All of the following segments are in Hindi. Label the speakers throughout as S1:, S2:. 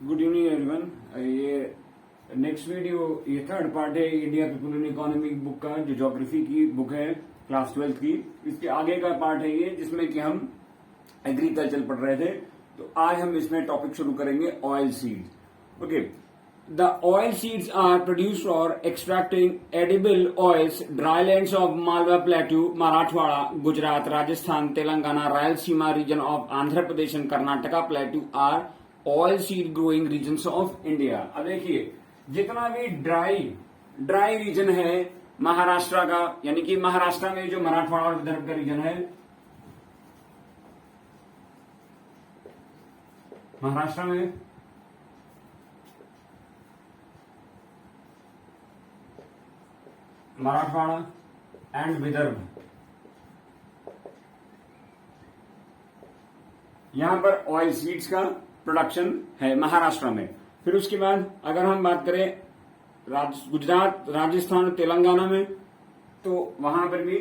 S1: Good evening everyone. ये नेक्स्ट वीडियो, ये थर्ड पार्ट है India people in economic book का, जो ज्योग्राफी की बुक है क्लास 12 की। इसके आगे का पार्ट है ये, जिसमें कि हम एग्रीकल्चर पढ़ रहे थे। तो आज हम इसमें टॉपिक शुरू करेंगे oil seeds. Okay, the oil seeds are produced for extracting edible oils drylands of Malwa plateau, Marathwada, Gujarat, Rajasthan, Telangana, Rayalaseema region of Andhra Pradesh and Karnataka plateau are oil seed growing region of India. अब देखिए, जितना भी ड्राई रीजन है महाराष्ट्र का, यानी कि महाराष्ट्र में जो मराठवाड़ा और विदर्भ का रीजन है, महाराष्ट्र में मराठवाड़ा एंड विदर्भ, यहां पर ऑयल सीड्स का प्रोडक्शन है महाराष्ट्र में। फिर उसके बाद अगर हम बात करें गुजरात, राजस्थान, तेलंगाना में, तो वहां पर भी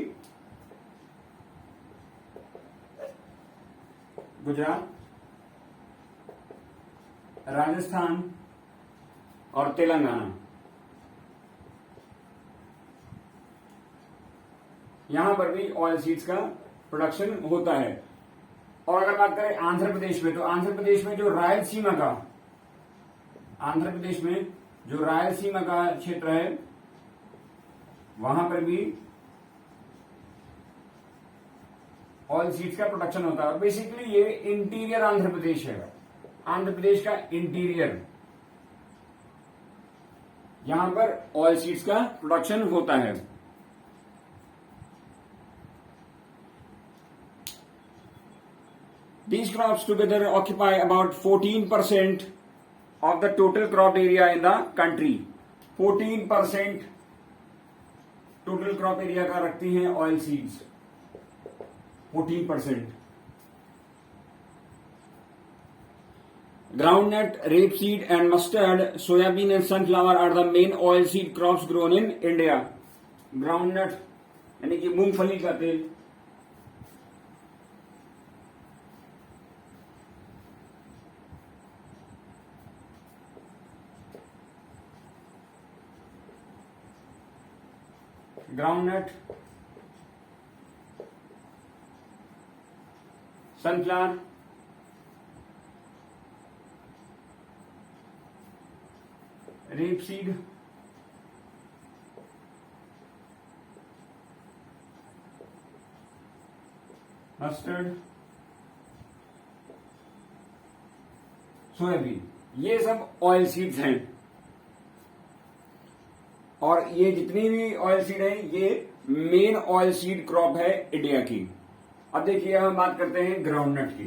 S1: गुजरात, राजस्थान और तेलंगाना, यहां पर भी ऑयल सीड्स का प्रोडक्शन होता है। और अगर बात करें आंध्र प्रदेश में, तो आंध्र प्रदेश में जो रायलसीमा का, आंध्र प्रदेश में जो रायलसीमा का क्षेत्र है, वहां पर भी ऑयल सीड्स का प्रोडक्शन होता है। बेसिकली ये इंटीरियर आंध्र प्रदेश है, आंध्र प्रदेश का इंटीरियर, यहां पर ऑयल सीड्स का प्रोडक्शन होता है। These crops together occupy about 14% of the total crop area in the country. 14% total crop area का रखती हैं oil seeds, 14%। Groundnut, rapeseed and mustard, soybean and sunflower are the main oil seed crops grown in India. Groundnut यानी कि मूंगफली का तेल, groundnut, sunflower, rapeseed, mustard, soybean, ये सब ऑयल सीड्स हैं। और ये जितनी भी ऑयल सीड है, ये मेन ऑयल सीड क्रॉप है इंडिया की। अब देखिए, हम बात करते हैं ग्राउंडनट की।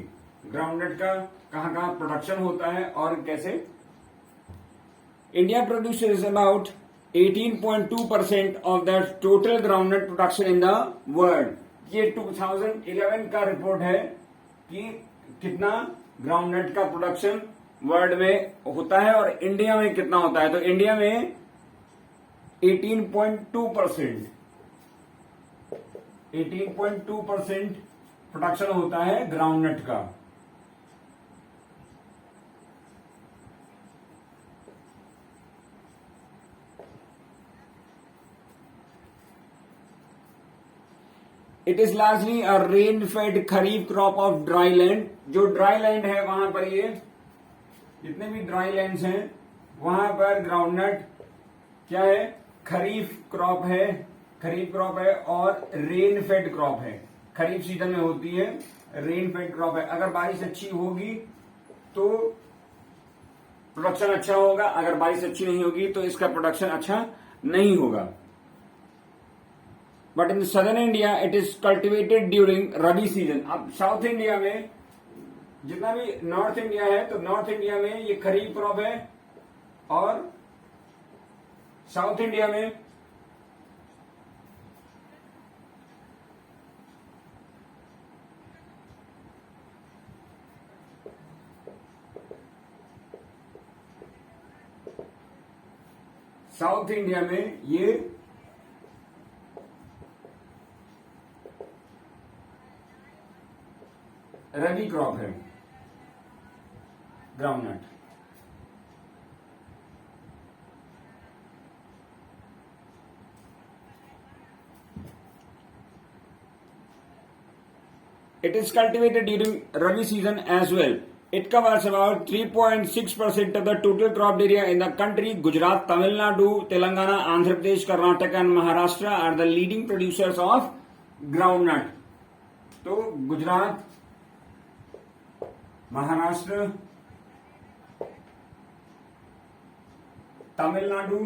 S1: ग्राउंडनट का कहां कहां प्रोडक्शन होता है और कैसे। India produces about 18.2% of the total groundnut production in the world. ये 2011 का रिपोर्ट है कि कितना ग्राउंडनट का प्रोडक्शन वर्ल्ड में होता है और इंडिया में कितना होता है। तो इंडिया में 18.2% प्रोडक्शन होता है ग्राउंडनट का। It is largely a rain fade kharif crop of dry land. जो ड्राई लैंड है वहां पर, ये जितने भी ड्राई लैंड्स हैं वहां पर ग्राउंडनट क्या है, खरीफ क्रॉप है और रेन फेड क्रॉप है। खरीफ सीजन में होती है, रेन फेड क्रॉप है। अगर बारिश अच्छी होगी तो प्रोडक्शन अच्छा होगा, अगर बारिश अच्छी नहीं होगी तो इसका प्रोडक्शन अच्छा नहीं होगा। But in southern India it is cultivated during rabi season. अब साउथ इंडिया में, जितना भी नॉर्थ इंडिया है, तो नॉर्थ इंडिया में ये खरीफ क्रॉप है और साउथ इंडिया में ये रबी क्रॉप है groundnut. It is cultivated during Rabi season as well. It covers about 3.6% of the total crop area in the country. Gujarat, Tamil Nadu, Telangana, Andhra Pradesh, Karnataka and Maharashtra are the leading producers of groundnut. तो गुजरात, महाराष्ट्र, तमिलनाडु,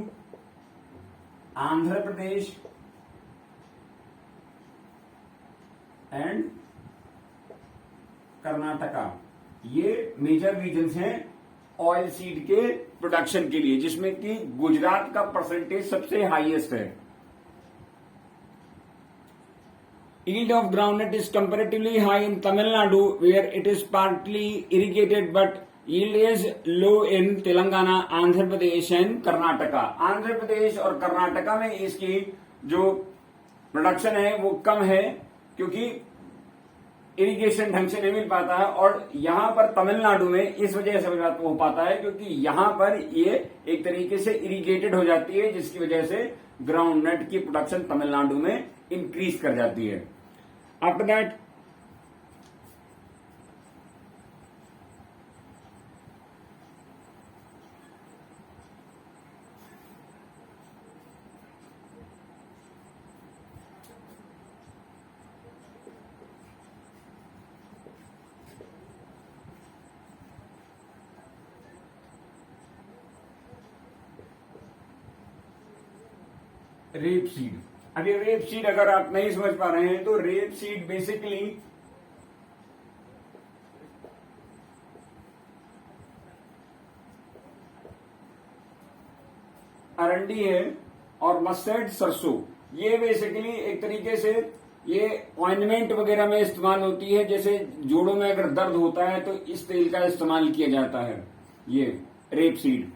S1: आंध्र प्रदेश एंड कर्नाटका, ये मेजर रीजन्स हैं ऑयल सीड के प्रोडक्शन के लिए, जिसमें कि गुजरात का परसेंटेज सबसे हाईएस्ट है. Yield of groundnut is comparatively high in Tamil Nadu, where it is partly irrigated, but yield is low in Telangana, Andhra Pradesh and Karnataka. Andhra Pradesh और कर्नाटका में इसकी जो प्रोडक्शन है वो कम है, क्योंकि इरिगेशन ढंग से नहीं मिल पाता है. और यहां पर तमिलनाडु में इस वजह से हो पाता है क्योंकि यहां पर ये एक तरीके से इरिगेटेड हो जाती है, जिसकी वजह से ग्राउंडनट की प्रोडक्शन तमिलनाडु में इंक्रीज कर जाती है. After that rape seed. अब ये रेप सीड अगर आप नहीं समझ पा रहे हैं तो रेप सीड बेसिकली अरंडी है और मस्टर्ड सरसों. ये बेसिकली एक तरीके से ये ऑइंटमेंट वगैरह में इस्तेमाल होती है. जैसे जोड़ों में अगर दर्द होता है तो इस तेल का इस्तेमाल किया जाता है. ये rape seed.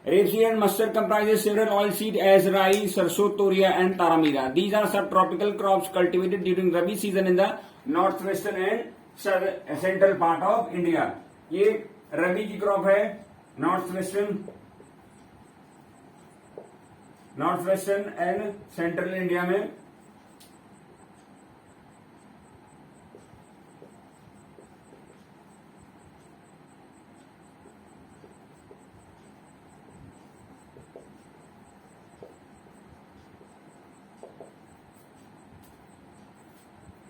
S1: Rapeseed and mustard comprises several oilseed as rye, sarso, toria and taramira. These are subtropical crops cultivated during Rabi season in the northwestern and central part of India. ये रबी की क्रॉप है नॉर्थवेस्टर्न एंड सेंट्रल इंडिया में.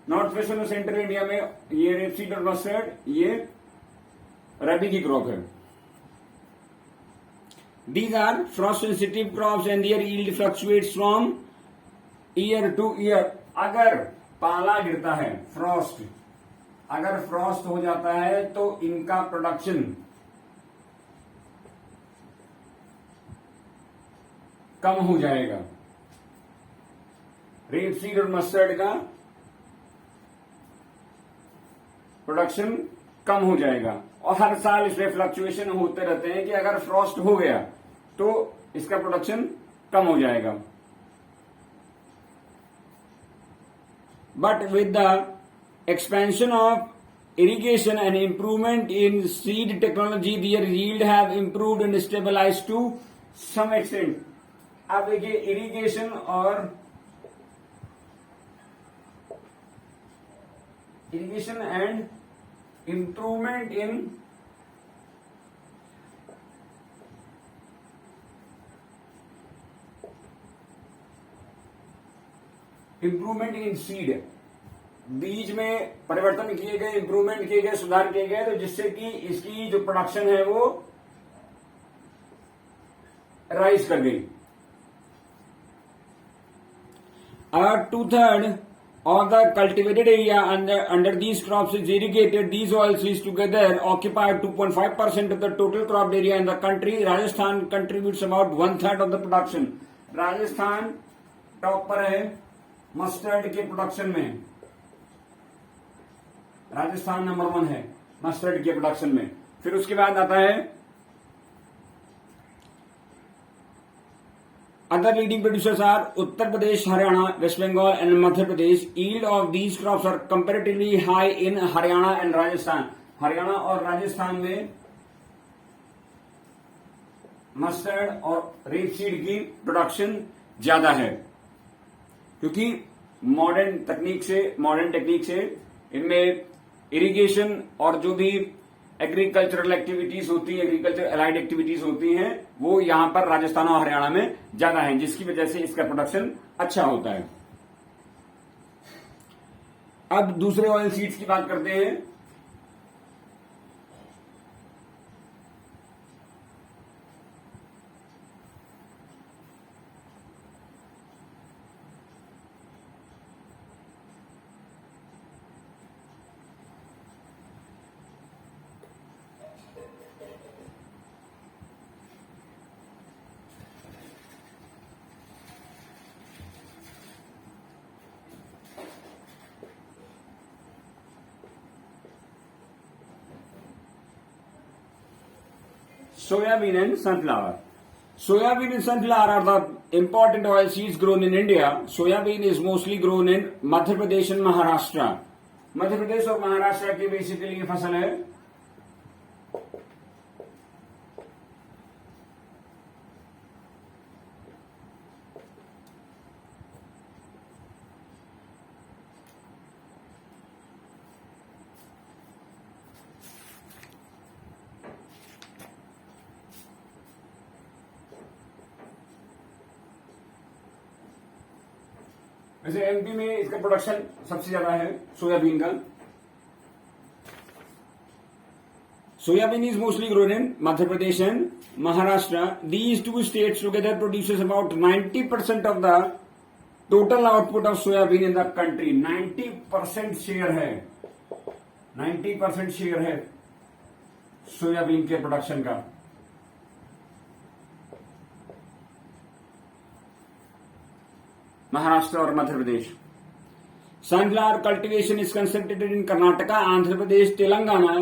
S1: नॉर्थ वेस्टर्न और सेंट्रल इंडिया में ये रेपसीड और मस्टर्ड ये रबी की क्रॉप है. These are frost sensitive crops and their yield fluctuates from year to year. अगर पाला गिरता है, अगर फ्रॉस्ट हो जाता है तो इनका प्रोडक्शन कम हो जाएगा. रेपसीड और मस्टर्ड का प्रोडक्शन कम हो जाएगा. और हर साल इसमें फ्लक्चुएशन होते रहते हैं कि अगर फ्रॉस्ट हो गया तो इसका प्रोडक्शन कम हो जाएगा. But with the expansion of irrigation and improvement in seed technology their yield have improved and stabilized to some extent. अब देखिए irrigation and improvement in seed, बीज में परिवर्तन किए गए, इंप्रूवमेंट किए गए, सुधार किए गए, तो जिससे कि इसकी जो प्रोडक्शन है वो राइज कर गई. और 2/3 of the cultivated area under these crops is irrigated. These oilseeds together occupy 2.5% of the total crop area in the country. Rajasthan contributes about 1/3 of the production. Rajasthan top पर है मस्टर्ड के प्रोडक्शन में. राजस्थान नंबर 1 है मस्टर्ड के प्रोडक्शन में. फिर उसके बाद आता है Other leading producers are Uttar Pradesh, Haryana, West Bengal and Madhya Pradesh. Yield of these crops are comparatively high in Haryana and Rajasthan. Haryana और राजस्थान में मस्टर्ड और रेपसीड की प्रोडक्शन ज्यादा है, क्योंकि मॉडर्न टेक्निक से इनमें इरिगेशन और जो भी एग्रीकल्चरल एक्टिविटीज होती है, एग्रीकल्चर अलाइड एक्टिविटीज होती हैं, वो यहां पर राजस्थान और हरियाणा में ज्यादा है, जिसकी वजह से इसका प्रोडक्शन अच्छा होता है। अब दूसरे ऑयल सीड्स की बात करते हैं। Soybean and sunflower. Soybean and sunflower are the important oil seeds grown in India. Soybean is mostly grown in Madhya Pradesh and Maharashtra. Madhya Pradesh और महाराष्ट्र की बेसिकली ये फसल है। वैसे एमपी में इसका प्रोडक्शन सबसे ज्यादा है सोयाबीन का। Soybean is mostly grown in Madhya Pradesh and Maharashtra. These two states together produces about 90% of the total output of soybean in the country. 90% share है, 90% शेयर है सोयाबीन के प्रोडक्शन का। महाराष्ट्र और Madhya Pradesh. Sunflower cultivation is concentrated in Karnataka, Andhra Pradesh, Telangana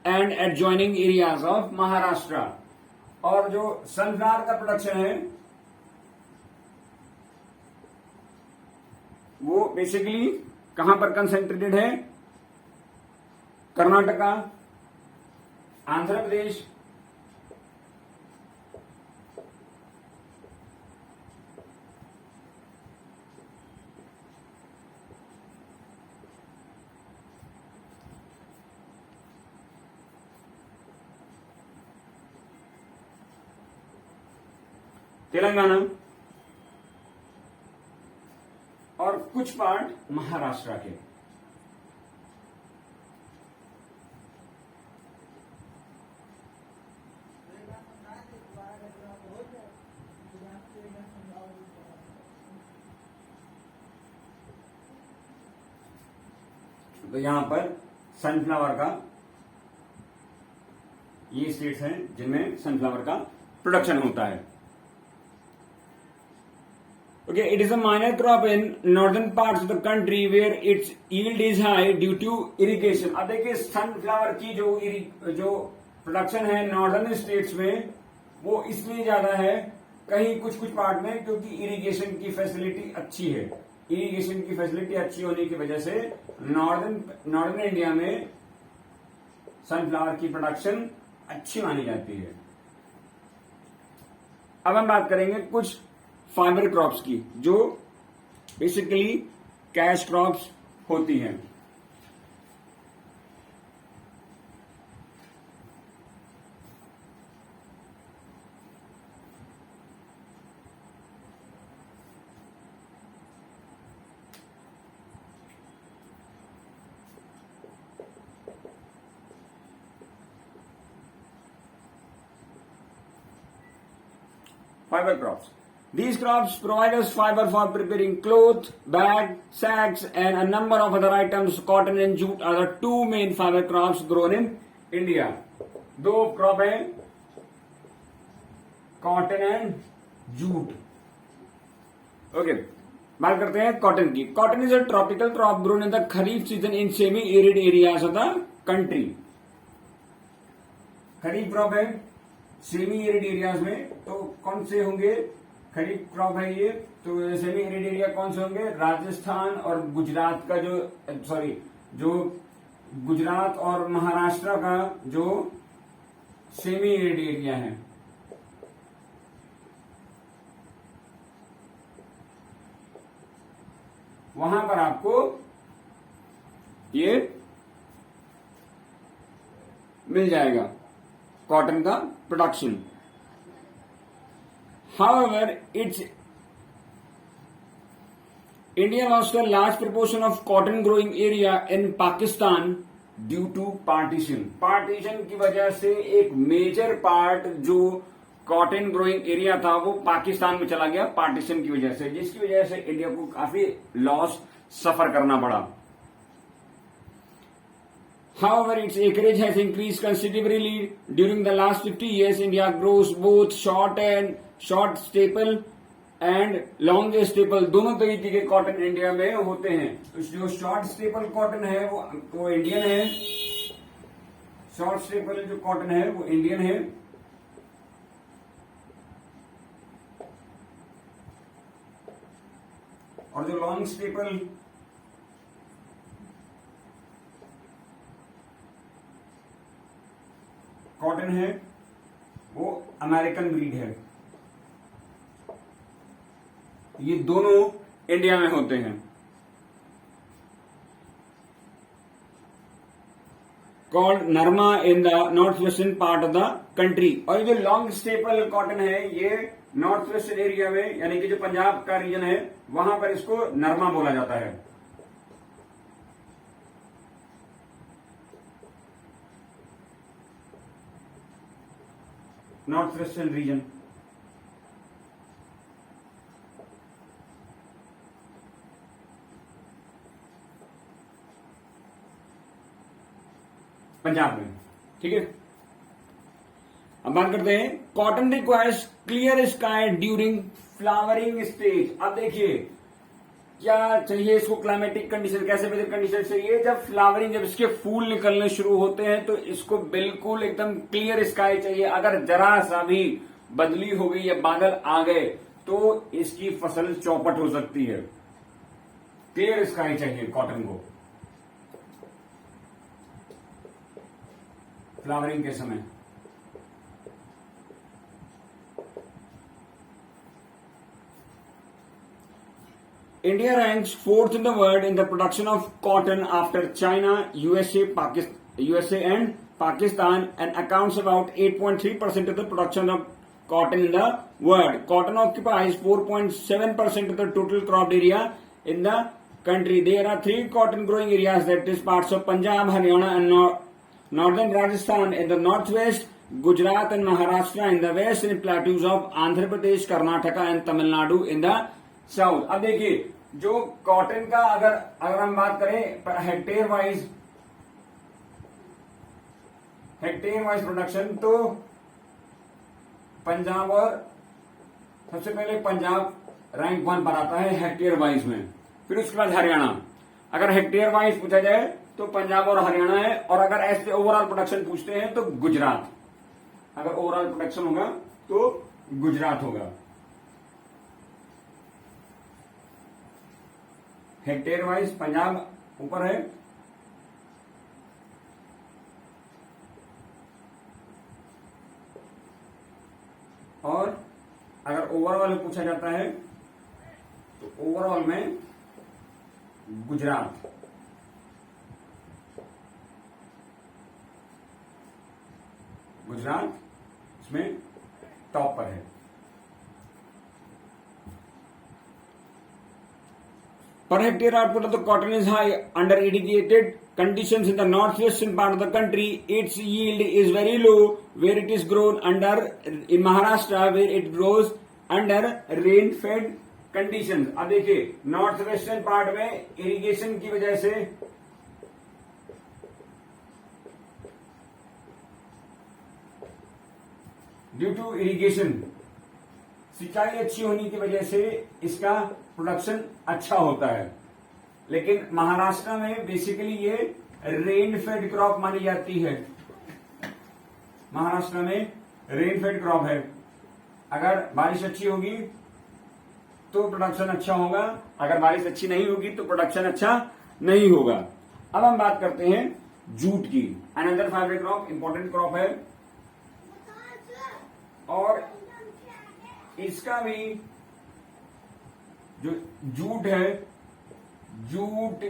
S1: and adjoining areas of Maharashtra. और जो सनफ्लावर का प्रोडक्शन है वो बेसिकली कहां पर कंसंट्रेटेड है? कर्नाटका, आंध्र प्रदेश, तेलंगाना और कुछ पार्ट महाराष्ट्र के। तो यहां पर सनफ्लावर का ये स्टेट्स हैं जिनमें सनफ्लावर का प्रोडक्शन होता है। Okay, it is a minor crop in northern parts of the country where its yield is high due to irrigation. अब देखिए सनफ्लावर की जो प्रोडक्शन है नॉर्दर्न स्टेट्स में वो इसलिए ज्यादा है कहीं कुछ पार्ट में, क्योंकि इरिगेशन की फैसिलिटी अच्छी है। इरिगेशन की फैसिलिटी अच्छी होने की वजह से नॉर्दर्न इंडिया में सनफ्लावर की प्रोडक्शन अच्छी मानी जाती है। अब हम बात करेंगे कुछ फाइबर क्रॉप्स की जो बेसिकली कैश क्रॉप्स होती हैं। Fiber crops. These crops provide us fiber for preparing cloth, bag, sacks, and a number of other items. Cotton and jute are the two main fiber crops grown in India. दो क्रॉप है, कॉटन एंड जूट। ओके, बात करते हैं कॉटन की। Cotton is a tropical crop grown in the kharif season in semi arid areas of the country. Kharif crop है सेमी एरिड एरियाज में, तो कौन से होंगे? खरीफ क्रॉप है ये, तो सेमी एरिड एरिया कौन से होंगे? राजस्थान और गुजरात का जो गुजरात और महाराष्ट्र का जो सेमी एरिड एरिया है, वहां पर आपको ये मिल जाएगा कॉटन का production. However it's India lost a large proportion of cotton growing area in Pakistan due to partition. Partition की वजह से एक मेजर पार्ट जो कॉटन ग्रोइंग एरिया था वो पाकिस्तान में चला गया पार्टीशन की वजह से, जिसकी वजह से इंडिया को काफी लॉस सफर करना पड़ा। However, its acreage has increased considerably during the last 50 years. India grows both short staple and long staple, दोनों तरीके के कॉटन इंडिया में होते हैं। तो जो शॉर्ट स्टेपल कॉटन है वो इंडियन है, शॉर्ट स्टेपल जो कॉटन है वो इंडियन है, और जो लॉन्ग स्टेपल कॉटन है वो अमेरिकन ब्रीड है। ये दोनों इंडिया में होते हैं। Called narma in the north western part of the country. और ये जो लॉन्ग स्टेपल कॉटन है ये नॉर्थ वेस्टर्न एरिया में, यानी कि जो पंजाब का रीजन है वहां पर इसको नरमा बोला जाता है। North western region. पंजाब में, ठीक है। अब बात करते हैं cotton requires clear sky during flowering stage. अब देखिए क्या चाहिए इसको, क्लाइमेटिक कंडीशन, कैसे वेदर कंडीशन चाहिए। जब फ्लावरिंग, जब इसके फूल निकलने शुरू होते हैं तो इसको बिल्कुल एकदम क्लियर स्काई चाहिए। अगर जरा सा भी बदली हो गई या बादल आ गए तो इसकी फसल चौपट हो सकती है। क्लियर स्काई चाहिए कॉटन को फ्लावरिंग के समय। India ranks 4th in the world in the production of cotton after China, USA and Pakistan, and accounts about 8.3% of the production of cotton in the world. Cotton occupies 4.7% of the total cropped area in the country. There are 3 cotton growing areas, that is parts of Punjab, Haryana and northern Rajasthan in the northwest, Gujarat and Maharashtra in the west, and plateaus of Andhra Pradesh, Karnataka and Tamil Nadu in the south. अब देखिए जो कॉटन का अगर हम बात करें हेक्टेयर वाइज प्रोडक्शन, तो पंजाब, और सबसे पहले पंजाब रैंक 1 पर आता है हेक्टेयर वाइज में, फिर उसके बाद हरियाणा। अगर हेक्टेयर वाइज पूछा जाए तो पंजाब और हरियाणा है, और अगर ऐसे ओवरऑल प्रोडक्शन पूछते हैं तो गुजरात, अगर ओवरऑल प्रोडक्शन होगा तो गुजरात होगा। हेक्टेयर वाइज पंजाब ऊपर है, और अगर ओवरऑल पूछा जाता है तो ओवरऑल में गुजरात। गुजरात इसमें टॉप पर है। Per hectare output of the cotton is high under irrigated conditions in the northwestern part of the country. Its yield is very low where it is grown under in Maharashtra, where it grows under rain-fed conditions. अब देखिए नॉर्थ वेस्टर्न पार्ट में इरिगेशन की वजह से ड्यू टू इरिगेशन, सिंचाई अच्छी होने की वजह से इसका प्रोडक्शन अच्छा होता है। लेकिन महाराष्ट्र में बेसिकली ये रेन फेड क्रॉप मानी जाती है। महाराष्ट्र में रेन फेड क्रॉप है, अगर बारिश अच्छी होगी तो प्रोडक्शन अच्छा होगा, अगर बारिश अच्छी नहीं होगी तो प्रोडक्शन अच्छा नहीं होगा। अब हम बात करते हैं जूट की। Another fabric crop, important crop है, और इसका भी जो जूट है, जूट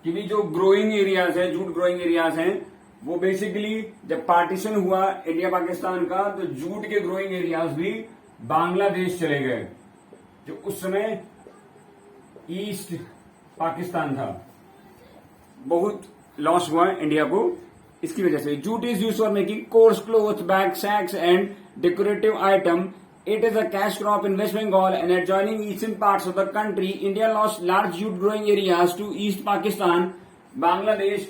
S1: की भी जो ग्रोइंग एरियाज है, जूट ग्रोइंग एरियाज हैं, वो बेसिकली जब पार्टीशन हुआ इंडिया पाकिस्तान का, तो जूट के ग्रोइंग एरियाज भी बांग्लादेश चले गए, जो उस समय ईस्ट पाकिस्तान था। बहुत लॉस हुआ इंडिया को इसकी वजह से। Jute is use for making coarse cloth, bag, sacks and decorative item. It is a cash crop in West Bengal and adjoining eastern parts of the country. India lost large jute growing areas to East Pakistan, Bangladesh.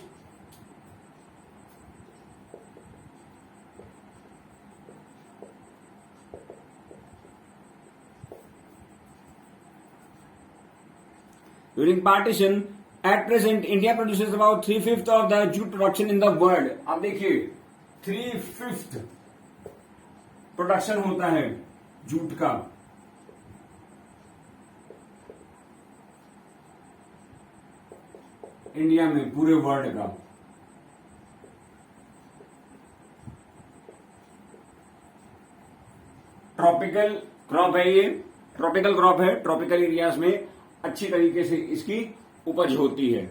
S1: During partition, at present, India produces about 3/5 of the jute production in the world. अब देखिए 3/5 प्रोडक्शन होता है जूट का। इंडिया में, पूरे वर्ल्ड का। ट्रॉपिकल क्रॉप है ये, ट्रॉपिकल क्रॉप है। ट्रॉपिकल एरियाज में अच्छी तरीके से इसकी उपज होती है।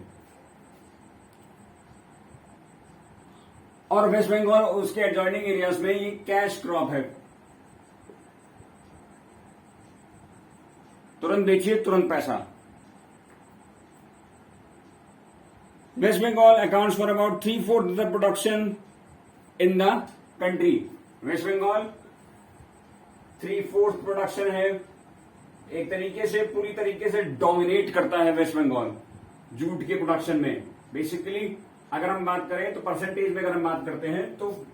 S1: और वेस्ट बंगाल उसके एडजॉइनिंग एरियाज में ये कैश क्रॉप है। तुरंत बेचिए, तुरंत पैसा। West Bengal accounts for about 3/4 of the production in the country. West Bengal 3/4 production है। एक तरीके से, पूरी तरीके से डोमिनेट करता है वेस्ट बंगाल जूट के प्रोडक्शन में। बेसिकली अगर हम बात करें तो परसेंटेज में अगर हम बात करते हैं तो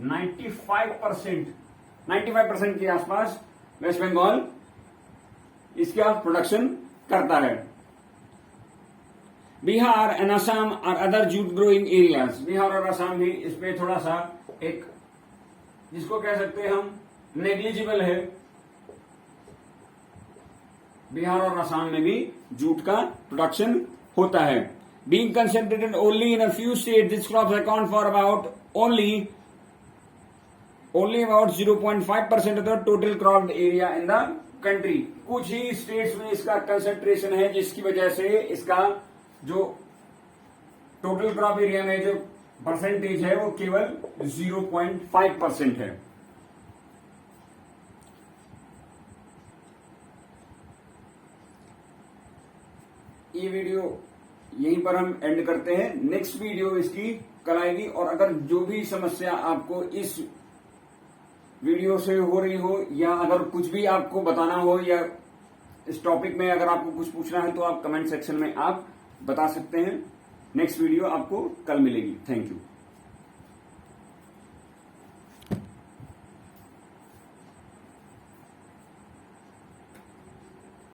S1: 95% के आसपास वेस्ट बंगाल इसका प्रोडक्शन करता है। Bihar and Assam are other jute growing areas. Bihar और असम भी इसमें थोड़ा सा एक, जिसको कह सकते हैं हम, नेग्लिजिबल है। बिहार और असम में भी जूट का प्रोडक्शन होता है। Being concentrated only in a few state, this crop account for about only about 0.5% of the total cropped area in the country. कुछ ही स्टेट्स में इसका कंसेंट्रेशन है, जिसकी वजह से इसका जो टोटल क्रॉप एरिया में जो परसेंटेज है वो केवल 0.5% है। ये वीडियो यहीं पर हम एंड करते हैं। नेक्स्ट वीडियो इसकी कल आएगी। और अगर जो भी समस्या आपको इस वीडियो से हो रही हो, या अगर कुछ भी आपको बताना हो, या इस टॉपिक में अगर आपको कुछ पूछना है, तो आप कमेंट सेक्शन में आप बता सकते हैं। नेक्स्ट वीडियो आपको कल मिलेगी। Thank you.